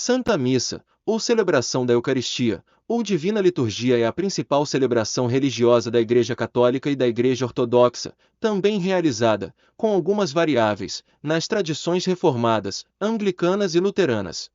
Santa Missa, ou celebração da Eucaristia, ou Divina Liturgia é a principal celebração religiosa da Igreja Católica e da Igreja Ortodoxa, também realizada, com algumas variáveis, nas tradições reformadas, anglicanas e luteranas.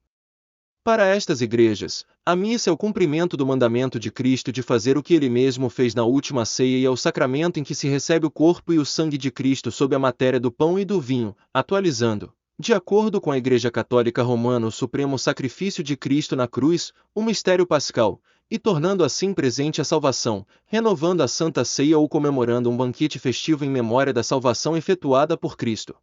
Para estas igrejas, a missa é o cumprimento do mandamento de Cristo de fazer o que ele mesmo fez na última ceia e é o sacramento em que se recebe o corpo e o sangue de Cristo sob a matéria do pão e do vinho, atualizando, de acordo com a Igreja Católica Romana, o supremo sacrifício de Cristo na cruz, o mistério pascal, e tornando assim presente a salvação, renovando a Santa Ceia ou comemorando um banquete festivo em memória da salvação efetuada por Cristo.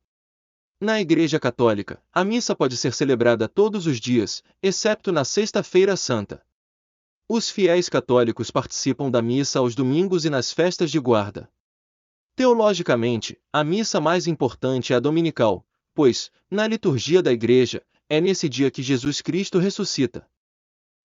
Na Igreja Católica, a missa pode ser celebrada todos os dias, exceto na Sexta-feira Santa. Os fiéis católicos participam da missa aos domingos e nas festas de guarda. Teologicamente, a missa mais importante é a dominical, pois, na liturgia da Igreja, é nesse dia que Jesus Cristo ressuscita.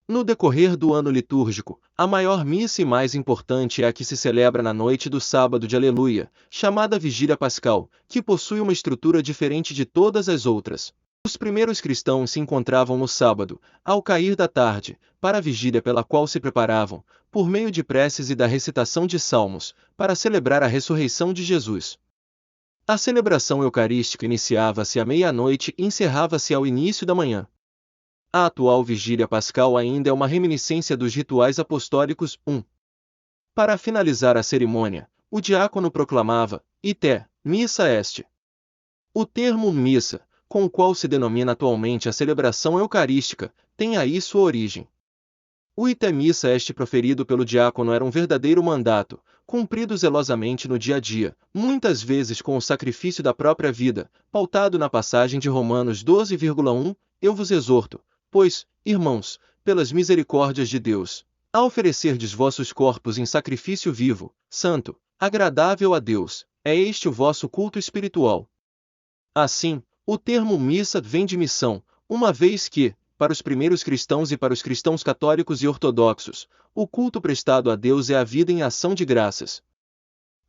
No decorrer do ano litúrgico, a maior missa e mais importante é a que se celebra na noite do sábado de Aleluia, chamada Vigília Pascal, que possui uma estrutura diferente de todas as outras. Os primeiros cristãos se encontravam no sábado, ao cair da tarde, para a vigília pela qual se preparavam, por meio de preces e da recitação de salmos, para celebrar a ressurreição de Jesus. A celebração eucarística iniciava-se à meia-noite e encerrava-se ao início da manhã. A atual Vigília Pascal ainda é uma reminiscência dos rituais apostólicos. Para finalizar a cerimônia, o diácono proclamava, ite, missa est. O termo missa, com o qual se denomina atualmente a celebração eucarística, tem aí sua origem. O ite missa est proferido pelo diácono era um verdadeiro mandato, cumprido zelosamente no dia a dia, muitas vezes com o sacrifício da própria vida, pautado na passagem de Romanos 12,1, eu vos exorto, pois, irmãos, pelas misericórdias de Deus, a oferecerdes vossos corpos em sacrifício vivo, santo, agradável a Deus, é este o vosso culto espiritual. Assim, o termo missa vem de missão, uma vez que, para os primeiros cristãos e para os cristãos católicos e ortodoxos, o culto prestado a Deus é a vida em ação de graças.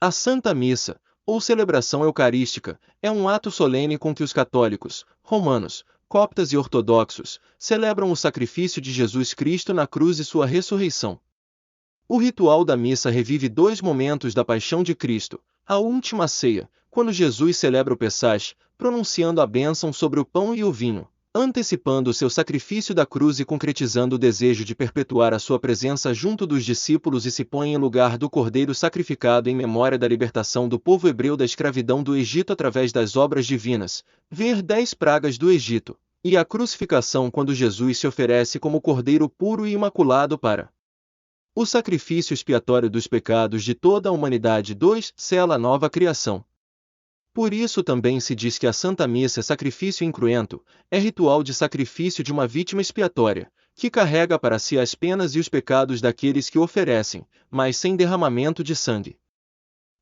A Santa Missa, ou celebração eucarística, é um ato solene com que os católicos, romanos, coptas e ortodoxos, celebram o sacrifício de Jesus Cristo na cruz e sua ressurreição. O ritual da missa revive dois momentos da paixão de Cristo, a última ceia, quando Jesus celebra o Pessach, pronunciando a bênção sobre o pão e o vinho, antecipando o seu sacrifício da cruz e concretizando o desejo de perpetuar a sua presença junto dos discípulos e se põe em lugar do cordeiro sacrificado em memória da libertação do povo hebreu da escravidão do Egito através das obras divinas, ver 10 pragas do Egito, e a crucificação quando Jesus se oferece como cordeiro puro e imaculado para o sacrifício expiatório dos pecados de toda a humanidade. 2. Sela a nova criação. Por isso também se diz que a Santa Missa é sacrifício incruento, é ritual de sacrifício de uma vítima expiatória, que carrega para si as penas e os pecados daqueles que oferecem, mas sem derramamento de sangue.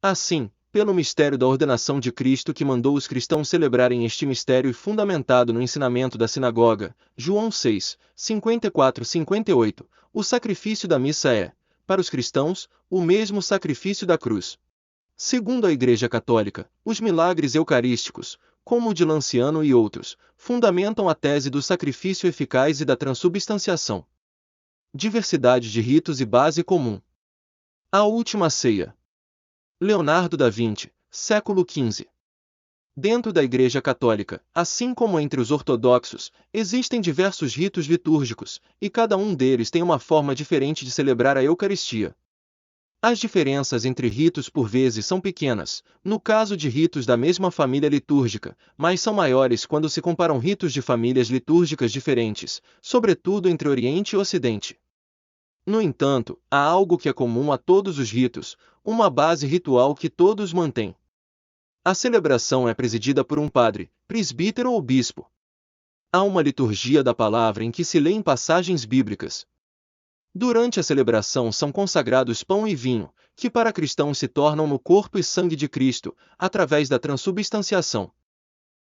Assim, pelo mistério da ordenação de Cristo que mandou os cristãos celebrarem este mistério e fundamentado no ensinamento da sinagoga, João 6, 54-58, o sacrifício da missa é, para os cristãos, o mesmo sacrifício da cruz. Segundo a Igreja Católica, os milagres eucarísticos, como o de Lanciano e outros, fundamentam a tese do sacrifício eficaz e da transubstanciação. Diversidade de ritos e base comum. A última ceia. Leonardo da Vinci, século XV. Dentro da Igreja Católica, assim como entre os ortodoxos, existem diversos ritos litúrgicos, e cada um deles tem uma forma diferente de celebrar a Eucaristia. As diferenças entre ritos por vezes são pequenas, no caso de ritos da mesma família litúrgica, mas são maiores quando se comparam ritos de famílias litúrgicas diferentes, sobretudo entre Oriente e Ocidente. No entanto, há algo que é comum a todos os ritos, uma base ritual que todos mantêm. A celebração é presidida por um padre, presbítero ou bispo. Há uma liturgia da palavra em que se lêem passagens bíblicas. Durante a celebração são consagrados pão e vinho, que para cristãos se tornam no corpo e sangue de Cristo, através da transubstanciação.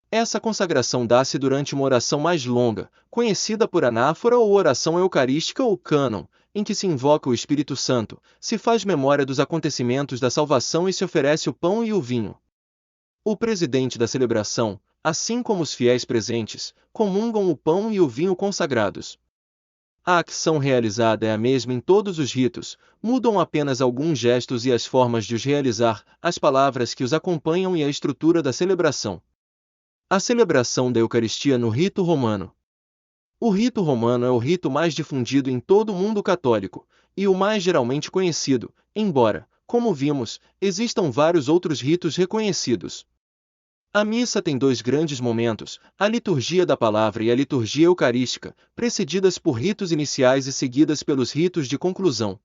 Essa consagração dá-se durante uma oração mais longa, conhecida por anáfora ou oração eucarística ou cânon, em que se invoca o Espírito Santo, se faz memória dos acontecimentos da salvação e se oferece o pão e o vinho. O presidente da celebração, assim como os fiéis presentes, comungam o pão e o vinho consagrados. A ação realizada é a mesma em todos os ritos, mudam apenas alguns gestos e as formas de os realizar, as palavras que os acompanham e a estrutura da celebração. A celebração da Eucaristia no rito romano. O rito romano é o rito mais difundido em todo o mundo católico, e o mais geralmente conhecido, embora, como vimos, existam vários outros ritos reconhecidos. A missa tem dois grandes momentos, a liturgia da palavra e a liturgia eucarística, precedidas por ritos iniciais e seguidas pelos ritos de conclusão.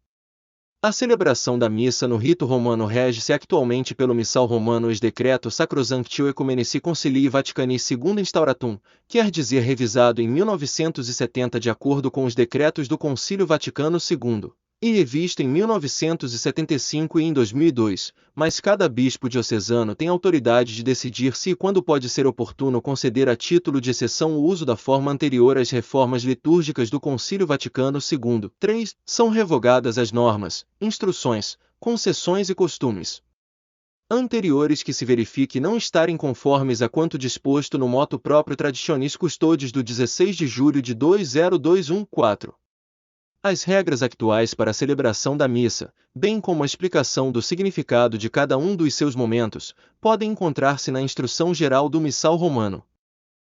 A celebração da missa no rito romano rege-se actualmente pelo Missal Romano Ex Decreto Sacrosanctio Ecumenici Concilii Vaticani II Instauratum, quer dizer revisado em 1970 de acordo com os decretos do Concílio Vaticano II, e revisto em 1975 e em 2002, mas cada bispo diocesano tem autoridade de decidir se e quando pode ser oportuno conceder a título de exceção o uso da forma anterior às reformas litúrgicas do Concílio Vaticano II. 3. São revogadas as normas, instruções, concessões e costumes anteriores que se verifique não estarem conformes a quanto disposto no motu proprio Traditionis Custodes do 16 de julho de 20214. As regras atuais para a celebração da missa, bem como a explicação do significado de cada um dos seus momentos, podem encontrar-se na Instrução Geral do Missal Romano.